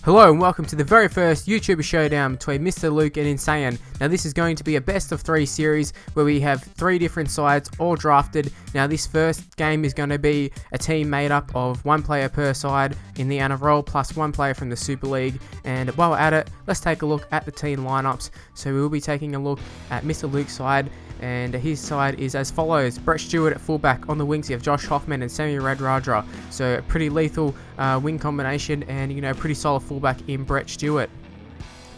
Hello and welcome to the very first YouTuber Showdown between MrLuke and InSaiyan. Now this is going to be a best of 3 series where we have 3 different sides all drafted. Now this first game is going to be a team made up of 1 player per side in the NRL plus 1 player from the Super League. And while we're at it, let's take a look at the team lineups. So we will be taking a look at MrLuke's side, and his side is as follows. Brett Stewart at fullback. On the wings you have Josh Hoffman and Sammy Radradra. So a pretty lethal wing combination, and pretty solid fullback in Brett Stewart.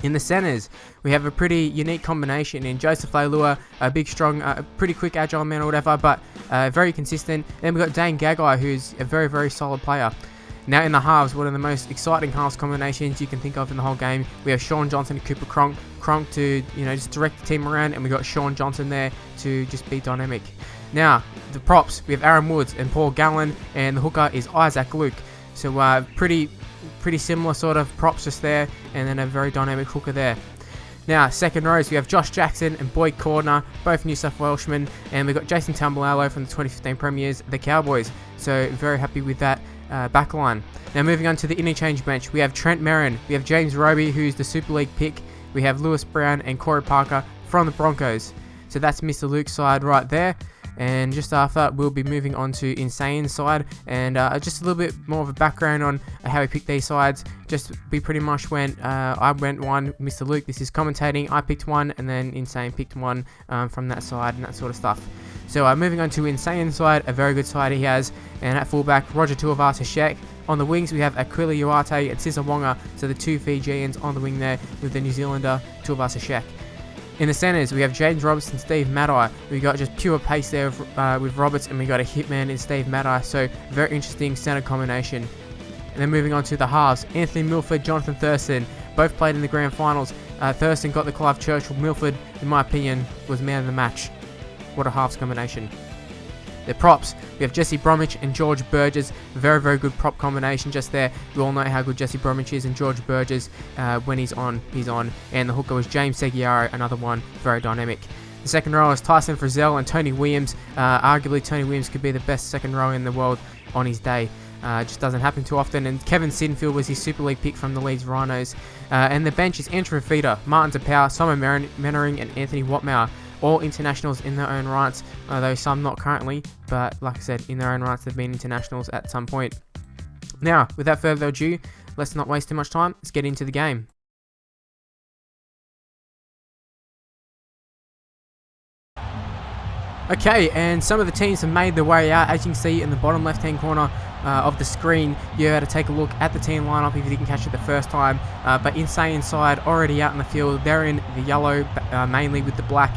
In the centres, we have a pretty unique combination in Joseph Leilua, a big, strong, pretty quick, agile man or whatever, but very consistent. Then we've got Dane Gagai, who's a very, very solid player. Now in the halves, one of the most exciting halves combinations you can think of in the whole game. We have Shaun Johnson and Cooper Cronk to just direct the team around, and we got Shaun Johnson there to just be dynamic. Now the props, we have Aaron Woods and Paul Gallen, and the hooker is Isaac Luke. So pretty similar sort of props just there, and then a very dynamic hooker there. Now second rows, we have Josh Jackson and Boyd Cordner, both New South Welshmen, and we've got Jason Tambalalo from the 2015 Premiers, the Cowboys. So very happy with that backline. Now moving on to the interchange bench, we have Trent Merrin, we have James Roby, who's the Super League pick, we have Lewis Brown and Corey Parker from the Broncos. So that's MrLuke's side right there. And just after, we'll be moving on to InSaiyan's side, and just a little bit more of a background on how we picked these sides. We pretty much went, I went one, MrLuke, this is commentating, I picked one, and then InSaiyan picked one from that side and that sort of stuff. So moving on to InSaiyan's side, a very good side he has, and at fullback, Roger Tuivasa-Sheck. On the wings, we have Aquila Uate and Cesar Wonga, so the 2 Fijians on the wing there with the New Zealander Tuivasa-Sheck. In the centres, we have James Roberts and Steve Maddai. We got just pure pace there with Roberts, and we got a hitman in Steve Maddai, so very interesting centre combination. And then moving on to the halves, Anthony Milford, Jonathan Thurston, both played in the grand finals. Thurston got the Clive Churchill. Milford, in my opinion, was man of the match. What a halves combination. The props, we have Jesse Bromwich and George Burgess. Very, very good prop combination just there. We all know how good Jesse Bromwich is, and George Burgess, when he's on, he's on. And the hooker was James Seguiaro, another one, very dynamic. The second row is Tyson Frizzell and Tony Williams. Arguably, Tony Williams could be the best second row in the world on his day. Just doesn't happen too often. And Kevin Sinfield was his Super League pick from the Leeds Rhinos. And the bench is Andrew Fafita, Martin Tapau, Simon Mannering, and Anthony Watmower. All internationals in their own rights, although some not currently, but like I said, in their own rights they've been internationals at some point. Now, without further ado, let's not waste too much time, let's get into the game. Okay, and some of the teams have made their way out. As you can see in the bottom left hand corner of the screen, you're able to take a look at the team lineup if you didn't catch it the first time. But InSaiyan's side already out in the field. They're in the yellow, mainly with the black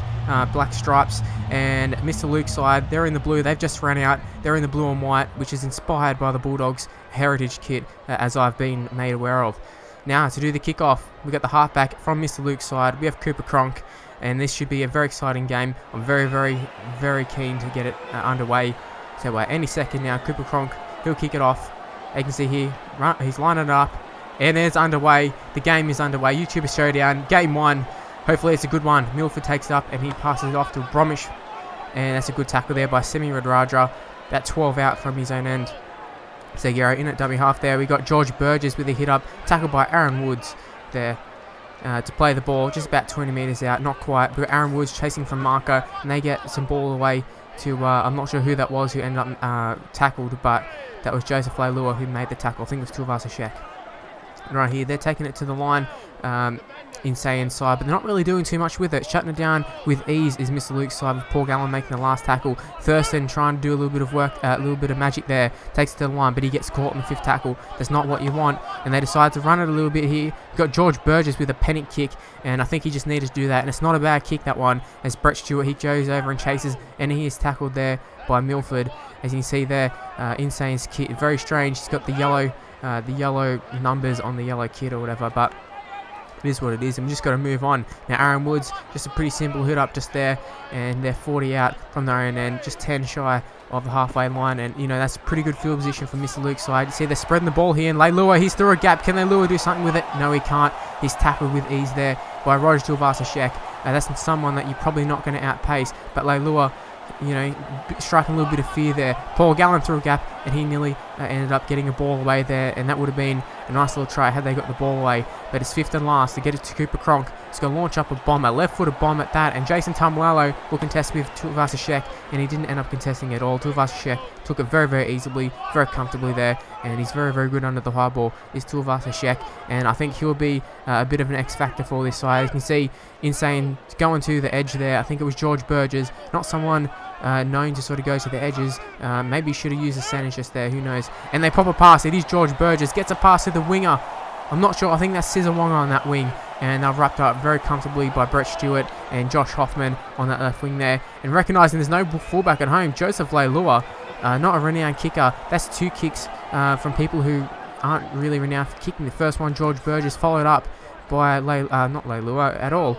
stripes, and MrLuke's side, they're in the blue. They've just run out. They're in the blue and white, which is inspired by the Bulldogs heritage kit, as I've been made aware of. Now to do the kickoff, we got the halfback from MrLuke's side. We have Cooper Cronk, and this should be a very exciting game. I'm very, very, very keen to get it underway. So any second now, Cooper Cronk, he'll kick it off. You can see here, he's lining it up, and it's underway. The game is underway. YouTuber Showdown, game 1. Hopefully it's a good one. Milford takes it up and he passes it off to Bromwich. And that's a good tackle there by Sammy Radradra. About 12 out from his own end. Seguiaro in at dummy half there. We got George Burgess with a hit up. Tackled by Aaron Woods there to play the ball. Just about 20 metres out. Not quite. But Aaron Woods chasing from Marco. And they get some ball away to, I'm not sure who that was who ended up tackled. But that was Joseph Leilua who made the tackle. I think it was Tuivasa-Sheck. And right here, they're taking it to the line. InSaiyan's side, but they're not really doing too much with it. Shutting it down with ease is MrLuke's side, with Paul Gallen making the last tackle. Thurston trying to do a little bit of work, a little bit of magic there, takes it to the line, but he gets caught in the 5th tackle. That's not what you want, and they decide to run it a little bit here. You've got George Burgess with a panic kick, and I think he just needed to do that, and it's not a bad kick, that one, as Brett Stewart, he goes over and chases, and he is tackled there by Milford. As you can see there, InSaiyan's kit, very strange. He's got the yellow numbers on the yellow kit or whatever, but it is what it is, and we just got to move on. Now Aaron Woods, just a pretty simple hit up just there, and they're 40 out from their own end, just 10 shy of the halfway line, and that's a pretty good field position for MrLuke's side. You see they're spreading the ball here, and Leilua, he's through a gap. Can Leilua do something with it? No, he can't. He's tackled with ease there by Roger Tuivasa-Sheck. That's someone that you're probably not going to outpace, but Leilua, striking a little bit of fear there. Paul Gallen through a gap. and he nearly ended up getting a ball away there, and that would have been a nice little try had they got the ball away. But it's 5th and last to get it to Cooper Cronk. He's going to launch up a bomb, a left-footed bomb at that, and Jason Tumualo will contest with Tuivasa-Sheck, and he didn't end up contesting at all. Tuivasa-Sheck took it very, very easily, very comfortably there, and he's very, very good under the high ball, is Tuivasa-Sheck, and I think he'll be a bit of an X-factor for this side. You can see InSaiyan going to the edge there. I think it was George Burgess, not someone known to sort of go to the edges. Maybe he should have used a sandwich just there, who knows. And they pop a pass. It is George Burgess, gets a pass to the winger. I'm not sure, I think that's Scissor Wonga on that wing, and they're wrapped up very comfortably by Brett Stewart and Josh Hoffman on that left wing there. And recognising there's no fullback at home, Joseph Leilua, not a renowned kicker. That's 2 kicks from people who aren't really renowned for kicking. The first one, George Burgess, followed up by not Leilua at all.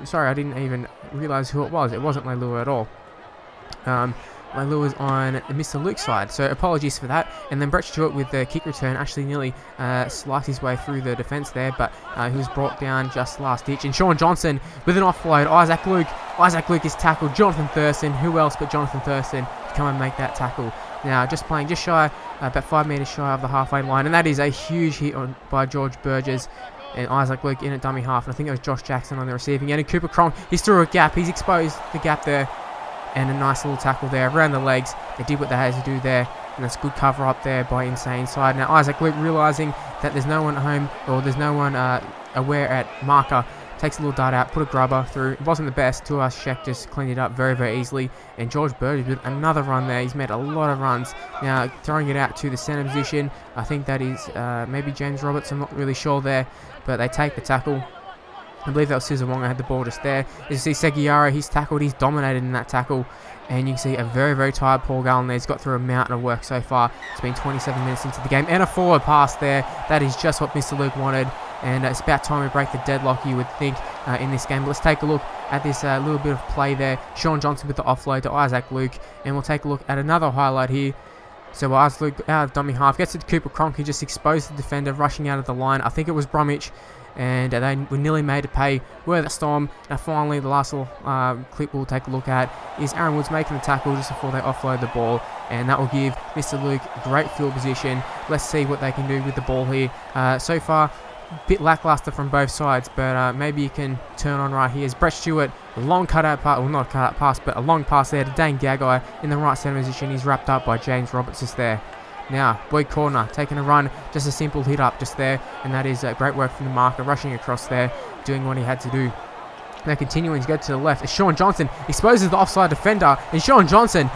Sorry, I didn't even realise who it was. It wasn't Leilua at all. Leilua's on Mr. Luke's side, so apologies for that. And then Brett Stewart with the kick return actually nearly sliced his way through the defence there, but he was brought down just last ditch. And Sean Johnson with an offload. Isaac Luke is tackled. Jonathan Thurston, who else but Jonathan Thurston to come and make that tackle. Now just playing just shy, about 5 metres shy of the halfway line, and that is a huge hit by George Burgess. And Isaac Luke in at dummy half, and I think it was Josh Jackson on the receiving end. And Cooper Cronk, he's through a gap, he's exposed the gap there. And a nice little tackle there around the legs. They did what they had to do there, and that's good cover up there by InSaiyan side. Now Isaac Luke realising that there's no one at home, or there's no one aware at marker, takes a little dart out, put a grubber through. It wasn't the best. Tuivasa-Sheck just cleaned it up very, very easily. And George Burgess with another run there. He's made a lot of runs. Now throwing it out to the centre position. I think that is maybe James Roberts. I'm not really sure there, but they take the tackle. I believe that was Scissor Wonga had the ball just there. As you see Seguiara, he's tackled, he's dominated in that tackle. And you can see a very, very tired Paul Gallen there. He's got through a mountain of work so far. It's been 27 minutes into the game. And a forward pass there. That is just what Mr. Luke wanted. And it's about time we break the deadlock, you would think, in this game. But let's take a look at this little bit of play there. Sean Johnson with the offload to Isaac Luke. And we'll take a look at another highlight here. So Isaac Luke out of dummy half. Gets it to Cooper Cronk. He just exposed the defender rushing out of the line. I think it was Bromwich. And they were nearly made to pay were the Storm. Now finally, the last little clip we'll take a look at is Aaron Woods making the tackle just before they offload the ball. And that will give Mr. Luke great field position. Let's see what they can do with the ball here. So far, a bit lackluster from both sides, but maybe you can turn on right here. As Brett Stewart, a long cutout pass, well not a cutout pass, but a long pass there to Dane Gagai in the right centre position. He's wrapped up by James Roberts just there. Now, Boyd Corner taking a run, just a simple hit up just there, and that is great work from the marker, rushing across there, doing what he had to do. Now continuing to go to the left, as Sean Johnson exposes the offside defender, and Sean Johnson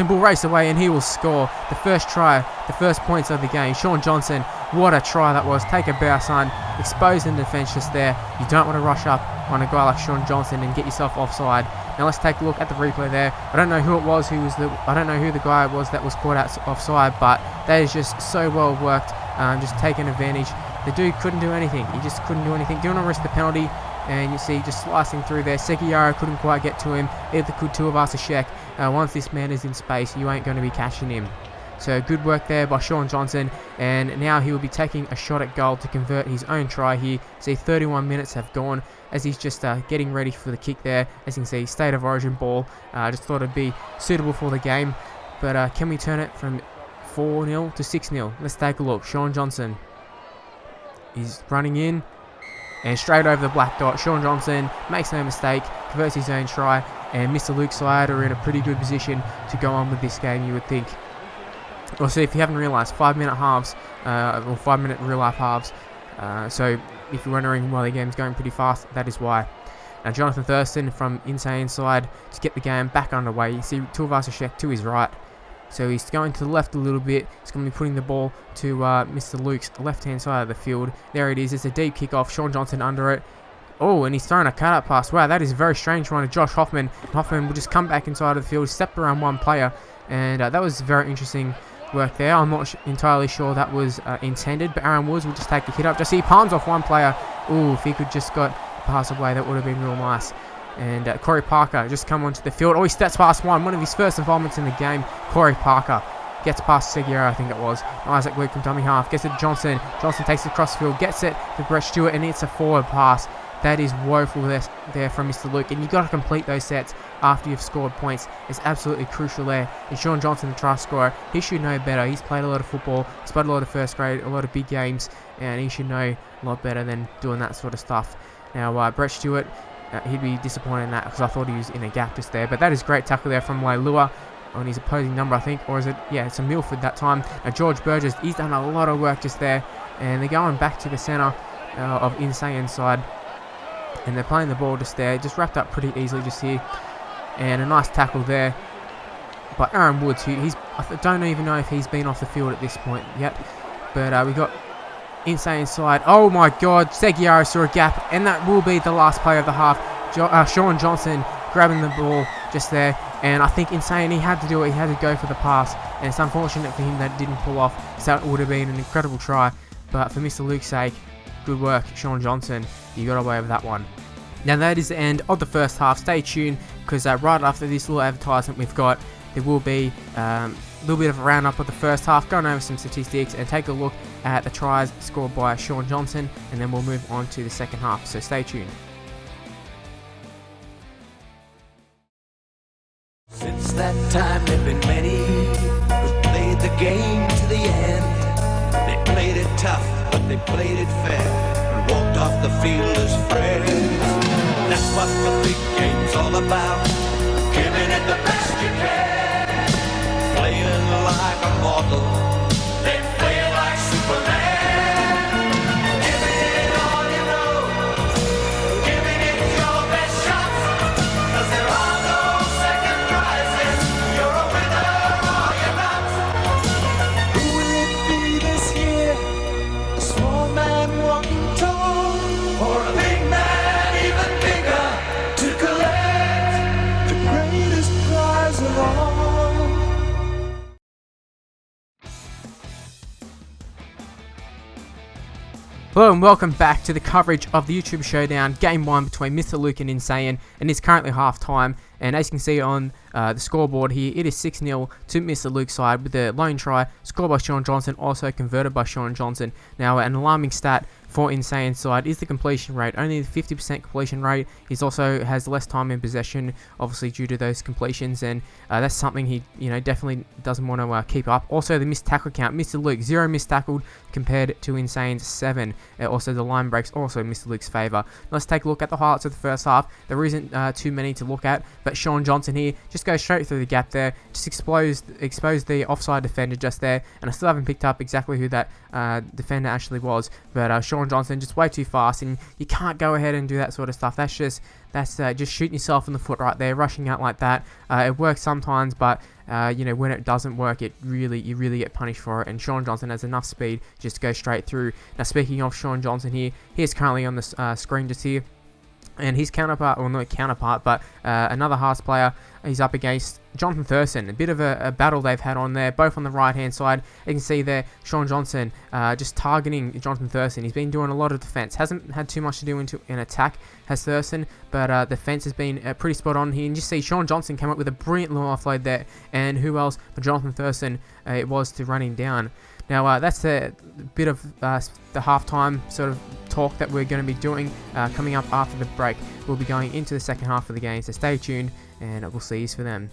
will race away and he will score the first try, the first points of the game. Sean Johnson, what a try that was. Take a bow, son. Exposing the defence just there. You don't want to rush up on a guy like Sean Johnson and get yourself offside. Now let's take a look at the replay there. I don't know who it was, I don't know who the guy was that was caught out offside, but that is just so well worked, just taking advantage. The dude couldn't do anything. He just couldn't do anything. Didn't risk the penalty. And you see just slicing through there. Seguiara couldn't quite get to him. Either could Tuivasa-Sheck. Once this man is in space, you ain't going to be catching him. So good work there by Sean Johnson. And now he will be taking a shot at goal to convert his own try here. See, 31 minutes have gone as he's just getting ready for the kick there. As you can see, State of Origin ball. Just thought it'd be suitable for the game. But can we turn it from 4-0 to 6-0? Let's take a look. Sean Johnson. He's running in. And straight over the black dot, Sean Johnson makes no mistake, converts his own try, and Mr. Luke's side are in a pretty good position to go on with this game, you would think. Also, if you haven't realised, 5-minute halves, or 5-minute real life halves, so if you're wondering why the game's going pretty fast, that is why. Now Jonathan Thurston from InSaiyan side to get the game back underway. You see Tuivasa-Sheck to his right. So he's going to the left a little bit. He's going to be putting the ball to Mr. Luke's left-hand side of the field. There it is. It's a deep kick-off. Sean Johnson under it. Oh, and he's thrown a cut-out pass. Wow, that is a very strange one to Josh Hoffman. Hoffman will just come back inside of the field, step around one player. And that was very interesting work there. I'm not entirely sure that was intended, but Aaron Woods will just take the hit up. Just see he palms off one player. Ooh, if he could just got pass away, that would have been real nice. And Corey Parker just come onto the field. Oh, he steps past one of his first involvements in the game. Corey Parker gets past Seguiara, I think it was. Isaac Luke from dummy half. Gets it to Johnson. Johnson takes it across the field. Gets it to Brett Stewart, and it's a forward pass. That is woeful there from Mr. Luke, and you've got to complete those sets after you've scored points. It's absolutely crucial there. And Shaun Johnson, the try scorer, he should know better. He's played a lot of football, he's played a lot of first grade, a lot of big games, and he should know a lot better than doing that sort of stuff. Now, Brett Stewart, he'd be disappointed in that because I thought he was in a gap just there. But that is great tackle there from Leilua on his opposing number, I think. Or is it? Yeah, it's a Milford that time. Now, George Burgess, he's done a lot of work just there. And they're going back to the centre of InSaiyan side. And they're playing the ball just there. Just wrapped up pretty easily just here. And a nice tackle there by Aaron Woods. I don't even know if he's been off the field at this point yet. But we got InSaiyan side. Oh my God, Seguiaro saw a gap, and that will be the last play of the half. Shaun Johnson grabbing the ball just there, and I think InSaiyan, he had to do it. He had to go for the pass, and it's unfortunate for him that it didn't pull off, so it would have been an incredible try. But for Mr. Luke's sake, good work, Shaun Johnson. You got away with that one. Now that is the end of the first half. Stay tuned, because right after this little advertisement we've got, there will be a little bit of a roundup of the first half, going over some statistics and take a look at the tries scored by Shaun Johnson, and then we'll move on to the second half, so stay tuned. Since that time there've been many who played the game to the end. They played it tough, but they played it fair, and walked off the field as friends. That's what the big game's all about, giving it the best you can, playing like a mortal, they play like Superman, giving it all you know, giving it your best shot, 'cause there are no second prizes, you're a winner or you're not. Who will it be this year? A small man walking tall, or a big man even bigger to collect the greatest prize of all? Hello and welcome back to the coverage of the YouTuber Showdown, Game 1 between Mr. Luke and InSaiyan, and it's currently half time. And as you can see on the scoreboard here, it is 6-0 to Mr. Luke's side, with the lone try scored by Shaun Johnson, also converted by Shaun Johnson. Now, an alarming stat for InSaiyan's side is the completion rate. Only the 50% completion rate. He also has less time in possession, obviously due to those completions, and that's something he definitely doesn't want to keep up. Also, the missed tackle count. Mr. Luke, 0 missed tackled compared to InSaiyan's 7. Also, the line breaks also in Mr. Luke's favour. Let's take a look at the highlights of the first half. There isn't too many to look at, but Shaun Johnson here just goes straight through the gap there, just exposed the offside defender just there, and I still haven't picked up exactly who that defender actually was, but Shaun Johnson just way too fast, and you can't go ahead and do that sort of stuff. That's just shooting yourself in the foot right there, rushing out like that. It works sometimes, but when it doesn't work, you really get punished for it. And Shaun Johnson has enough speed just to go straight through. Now, speaking of Shaun Johnson here, he is currently on the screen just here. And his counterpart, well, not counterpart, but another Hearts player, he's up against Jonathan Thurston. A bit of a battle they've had on there, both on the right-hand side. You can see there, Shaun Johnson just targeting Jonathan Thurston. He's been doing a lot of defense. Hasn't had too much to do in attack, has Thurston, but defense has been pretty spot on here. And you see Shaun Johnson came up with a brilliant little offload there. And who else but Jonathan Thurston it was to run him down. Now, that's a bit of the halftime sort of talk that we're going to be doing coming up after the break. We'll be going into the second half of the game, so stay tuned, and we'll see you for them.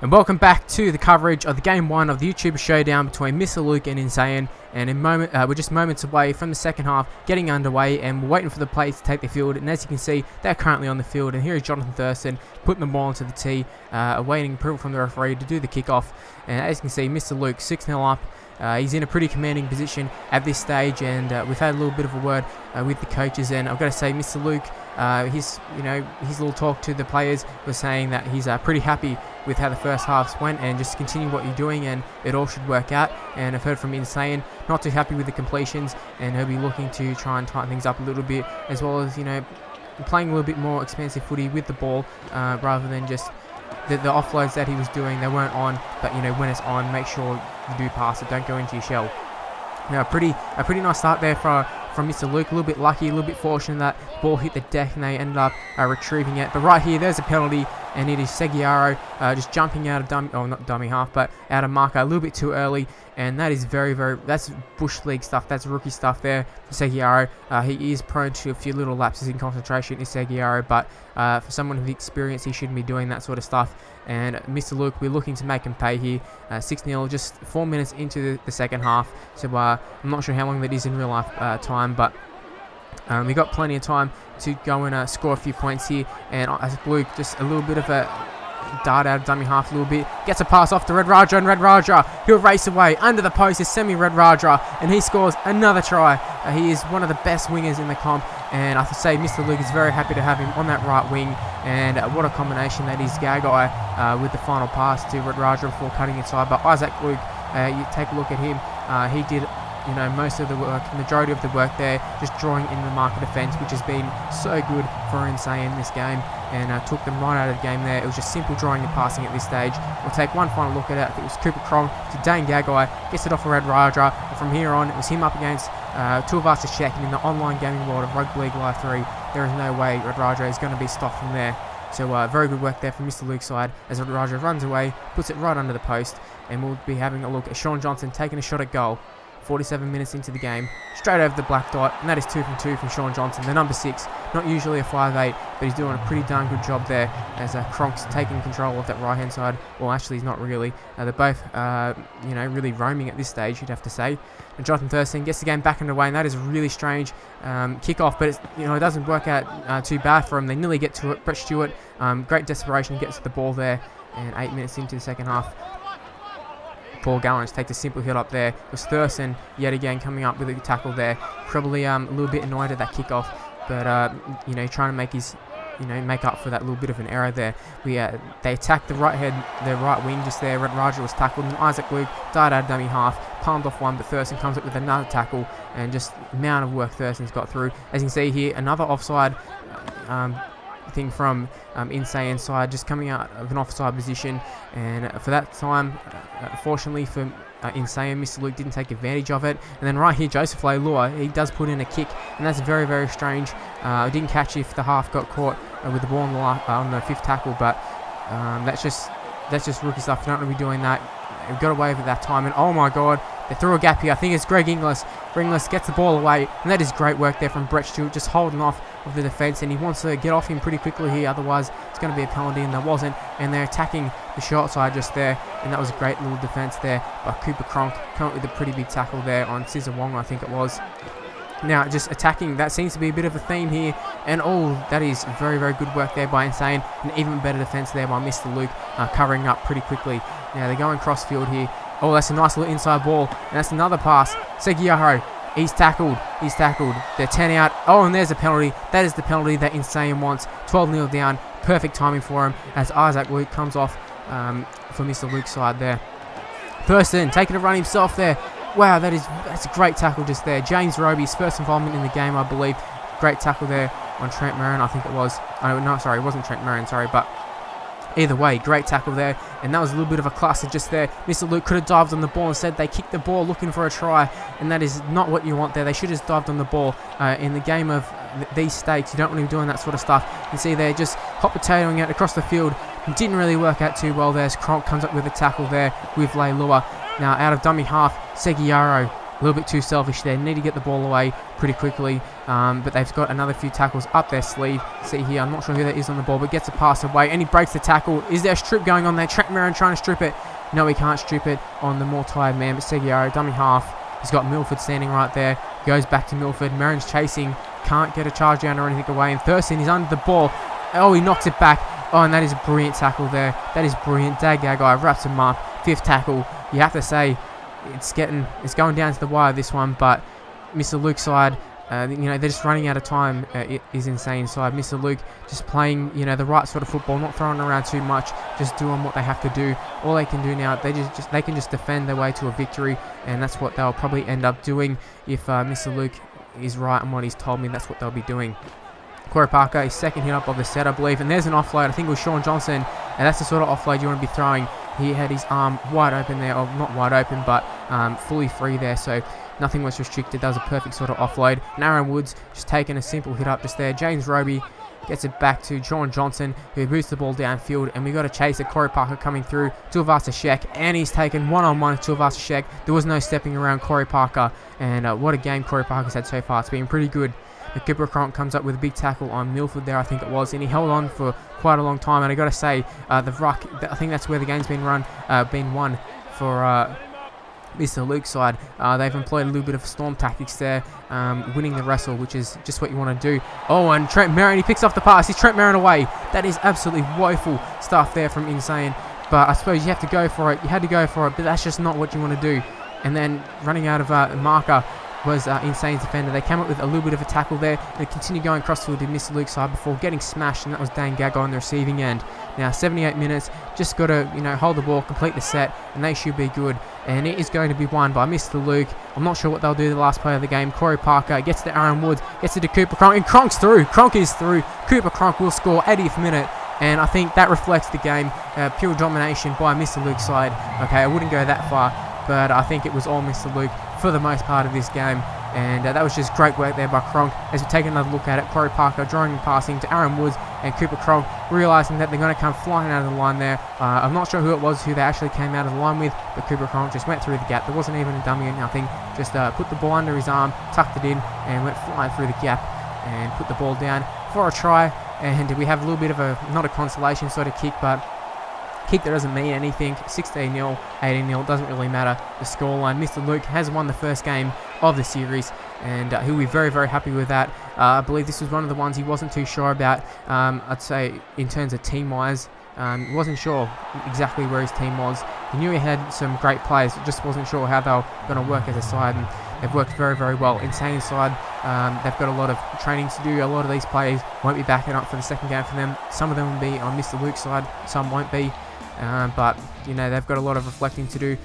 And welcome back to the coverage of the Game 1 of the YouTuber Showdown between MrLuke and InSaiyan. And we're just moments away from the second half getting underway, and we're waiting for the players to take the field. And as you can see, they're currently on the field. And here is Jonathan Thurston putting the ball into the tee, awaiting approval from the referee to do the kickoff. And as you can see, MrLuke 6-0 up. He's in a pretty commanding position at this stage, and we've had a little bit of a word with the coaches. And I've got to say, MrLuke, his little talk to the players was saying that he's pretty happy with how the first halves went, and just continue what you're doing, and it all should work out. And I've heard from InSaiyan, not too happy with the completions, and he'll be looking to try and tighten things up a little bit, as well as playing a little bit more expansive footy with the ball, rather than just the offloads that he was doing. They weren't on, but when it's on, make sure you do pass it, don't go into your shell. Now a pretty nice start there from MrLuke. A little bit lucky, a little bit fortunate that ball hit the deck and they ended up retrieving it. But right here, there's a penalty, and it is Seguiaro just jumping out of not dummy half, but out of marker a little bit too early. And that is that's Bush League stuff, that's rookie stuff there for Seguiaro. He is prone to a few little lapses in concentration, is Seguiaro, but for someone with experience, he shouldn't be doing that sort of stuff. And MrLuke, we're looking to make him pay here. 6-0, just 4 minutes into the second half. So I'm not sure how long that is in real life time, but we got plenty of time to go and score a few points here. And Luke, just a little bit of a dart out of dummy half a little bit, gets a pass off to Red Raja, and Red Raja, he'll race away under the post is Red Raja, and he scores another try. He is one of the best wingers in the comp, and I have to say Luke is very happy to have him on that right wing. And what a combination that is. Gagai with the final pass to Red Raja before cutting inside. But Isaac Luke, you take a look at him, he did most of the work, majority of the work there, just drawing in the marker defence, which has been so good for InSaiyan this game, and took them right out of the game there. It was just simple drawing and passing at this stage. We'll take one final look at it. I think it was Cooper Cronk to Dane Gagai, gets it off of Red Raja, and from here on, it was him up against Tuivasa-Sheck. And in the online gaming world of Rugby League Live 3, there is no way Red Raja is going to be stopped from there. So very good work there from MrLuke's side, as Red Raja runs away, puts it right under the post, and we'll be having a look at Sean Johnson taking a shot at goal. 47 minutes into the game, straight over the black dot, and that is 2 from 2 from Sean Johnson, the number 6. Not usually a 5'8", but he's doing a pretty darn good job there, as Cronk's taking control of that right hand side. Well, actually he's not really. They're both really roaming at this stage, you'd have to say. And Jonathan Thurston gets the game back underway, and that is a really strange kick-off, but it doesn't work out too bad for him. They nearly get to it. Brett Stewart, great desperation, gets to the ball there, and 8 minutes into the second half, Paul Gallants takes a simple hit up there. It was Thurston yet again coming up with a tackle there. Probably a little bit annoyed at that kickoff, but trying to make his make up for that little bit of an error there. They attacked the right wing just there. Red Raja was tackled, and Isaac Luke died out of dummy half, palmed off one, but Thurston comes up with another tackle, and just the amount of work Thurston's got through. As you can see here, another offside thing from InSaiyan side, just coming out of an offside position, and for that time, fortunately for InSaiyan, MrLuke didn't take advantage of it. And then right here, Joseph Leilua, he does put in a kick, and that's very, very strange. I didn't catch if the half got caught with the ball on the fifth tackle, but that's just rookie stuff. You don't want to be doing that. We got away with it that time, and oh my god, they threw a gap here. I think it's Greg Inglis. Greg Inglis gets the ball away, and that is great work there from Brett Stewart, just holding off of the defence, and he wants to get off him pretty quickly here, otherwise it's going to be a penalty, and there wasn't, and they're attacking the short side just there, and that was a great little defence there by Cooper Cronk, coming up with a pretty big tackle there on Scissor Wong, I think it was. Now, just attacking, that seems to be a bit of a theme here, and that is very, very good work there by InSaiyan, and even better defence there by MrLuke, covering up pretty quickly. Now, they're going cross field here. Oh, that's a nice little inside ball, and that's another pass. Seguiaro, he's tackled. They're 10 out. Oh, and there's a penalty. That is the penalty that InSaiyan wants. 12-0 down. Perfect timing for him, as Isaac Luke comes off for MrLuke's side there. Thurston taking a run himself there. Wow, that's a great tackle just there. James Roby's first involvement in the game, I believe. Great tackle there on Trent Merrin, I think it was. Oh, no, sorry, it wasn't Trent Merrin, sorry, but either way, great tackle there, and that was a little bit of a cluster just there. MrLuke could have dived on the ball. Instead, they kicked the ball looking for a try, and that is not what you want there. They should have dived on the ball. In the game of these stakes, you don't want to be doing that sort of stuff. You see they're just hot potatoing it across the field. It didn't really work out too well there, as Cronk comes up with a tackle there with Leilua. Now, out of dummy half, Seguiaro A little bit too selfish there. Need to get the ball away pretty quickly. But they've got another few tackles up their sleeve. See here, I'm not sure who that is on the ball, but gets a pass away and he breaks the tackle. Is there a strip going on there? Trent Merrin trying to strip it. No, he can't strip it on the more tired man, but Seguiaro, dummy half. He's got Milford standing right there. Goes back to Milford. Merrin's chasing. Can't get a charge down or anything away. And Thurston is under the ball. Oh, he knocks it back. Oh, and that is a brilliant tackle there. That is brilliant. Dag Gagai wraps him up. 5th tackle. You have to say, it's going down to the wire, this one, but Mr. Luke's side, they're just running out of time. It is insane side. Mr. Luke just playing, the right sort of football, not throwing around too much, just doing what they have to do. All they can do now, they can just defend their way to a victory, and that's what they'll probably end up doing if Mr. Luke is right on what he's told me. That's what they'll be doing. Corey Parker, his second hit up of the set, I believe, and there's an offload. I think it was Sean Johnson, and that's the sort of offload you want to be throwing. He had his arm wide open there, or not wide open, but fully free there, so nothing was restricted. That was a perfect sort of offload. And Aaron Woods just taking a simple hit up just there. James Roby gets it back to Sean Johnson, who boosts the ball downfield, and we got a chase at Corey Parker coming through. Tuivasa-Sheck, and he's taken one-on-one with Tuivasa-Sheck. There was no stepping around Corey Parker, and what a game Corey Parker's had so far. It's been pretty good. The Cooper Cronk comes up with a big tackle on Milford there, I think it was, and he held on for quite a long time. And I got to say, the ruck, I think that's where the game's been won for Mr. Luke's side. They've employed a little bit of storm tactics there, winning the wrestle, which is just what you want to do. Oh, and Trent Merrin, he picks off the pass. He's Trent Merrin away. That is absolutely woeful stuff there from InSaiyan. But I suppose you have to go for it. You had to go for it, but that's just not what you want to do. And then running out of marker was InSaiyan's defender. They came up with a little bit of a tackle there. They continued going across field to Mr. Luke's side before getting smashed, and that was Dan Gagai on the receiving end. Now 78 minutes, just got to hold the ball, complete the set, and they should be good. And it is going to be won by Mr. Luke. I'm not sure what they'll do the last play of the game. Corey Parker gets to Aaron Woods, gets it to Cooper Cronk, and Cronk's through. Cronk is through. Cooper Cronk will score 80th minute. And I think that reflects the game. Pure domination by Mr. Luke's side. Okay, I wouldn't go that far, but I think it was all Mr. Luke for the most part of this game. And that was just great work there by Cronk. As we take another look at it, Corey Parker drawing and passing to Aaron Woods and Cooper Cronk, realising that they're going to come flying out of the line there. I'm not sure who it was who they actually came out of the line with, but Cooper Cronk just went through the gap. There wasn't even a dummy or nothing. Just put the ball under his arm, tucked it in, and went flying through the gap and put the ball down for a try. And we have a little bit of a, not a consolation sort of kick, but kick that doesn't mean anything. 16-0, 18-0, doesn't really matter the scoreline. Mr. Luke has won the first game of the series, and he'll be very, very happy with that. I believe this was one of the ones he wasn't too sure about, I'd say, in terms of team-wise. Wasn't sure exactly where his team was. He knew he had some great players, just wasn't sure how they were going to work as a side, and they've worked very, very well. InSaiyan side, they've got a lot of training to do. A lot of these players won't be backing up for the second game for them. Some of them will be on Mr. Luke's side, some won't be. But, they've got a lot of reflecting to do.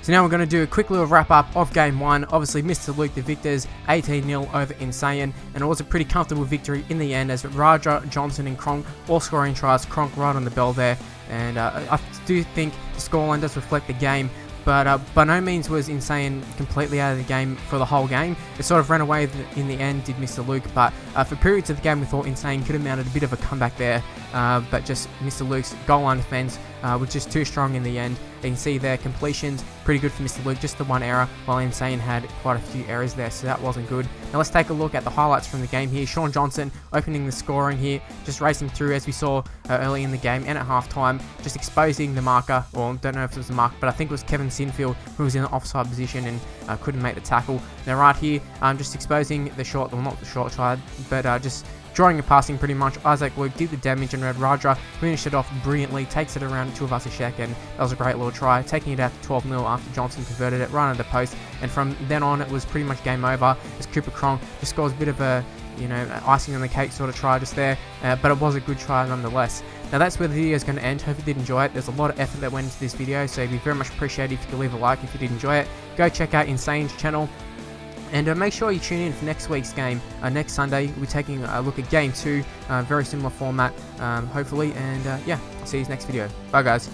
So now we're going to do a quick little wrap up of Game 1. Obviously, Mr. Luke, the victors, 18-0 over InSaiyan. And it was a pretty comfortable victory in the end, as Raja, Johnson and Cronk all scoring tries. Cronk right on the bell there. And I do think the scoreline does reflect the game. But by no means was InSaiyan completely out of the game for the whole game. It sort of ran away in the end, did Mr. Luke. But for periods of the game, we thought InSaiyan could have mounted a bit of a comeback there. But just Mr. Luke's goal line defense was just too strong in the end. You can see their completions, pretty good for Mr. Luke, just the one error, while InSaiyan had quite a few errors there, so that wasn't good. Now let's take a look at the highlights from the game here. Sean Johnson opening the scoring here, just racing through as we saw early in the game and at halftime, just exposing the marker, or don't know if it was the marker, but I think it was Kevin Sinfield who was in the offside position and couldn't make the tackle. Now right here, just exposing the short, well not the short side, but just drawing and passing pretty much. Isaac Luke did the damage, and Red Raja finished it off brilliantly, takes it around to Tuivasa-Sheck, and that was a great little try, taking it out to 12-0 after Johnson converted it right under the post. And from then on, it was pretty much game over, as Cooper Cronk just scores a bit of a, icing on the cake sort of try just there, but it was a good try nonetheless. Now that's where the video is going to end. Hope you did enjoy it. There's a lot of effort that went into this video, so it'd be very much appreciated if you could leave a like if you did enjoy it. Go check out InSaiyan's channel. And make sure you tune in for next week's game. Next Sunday, we're taking a look at Game 2. Very similar format, hopefully. And yeah, I'll see you next video. Bye, guys.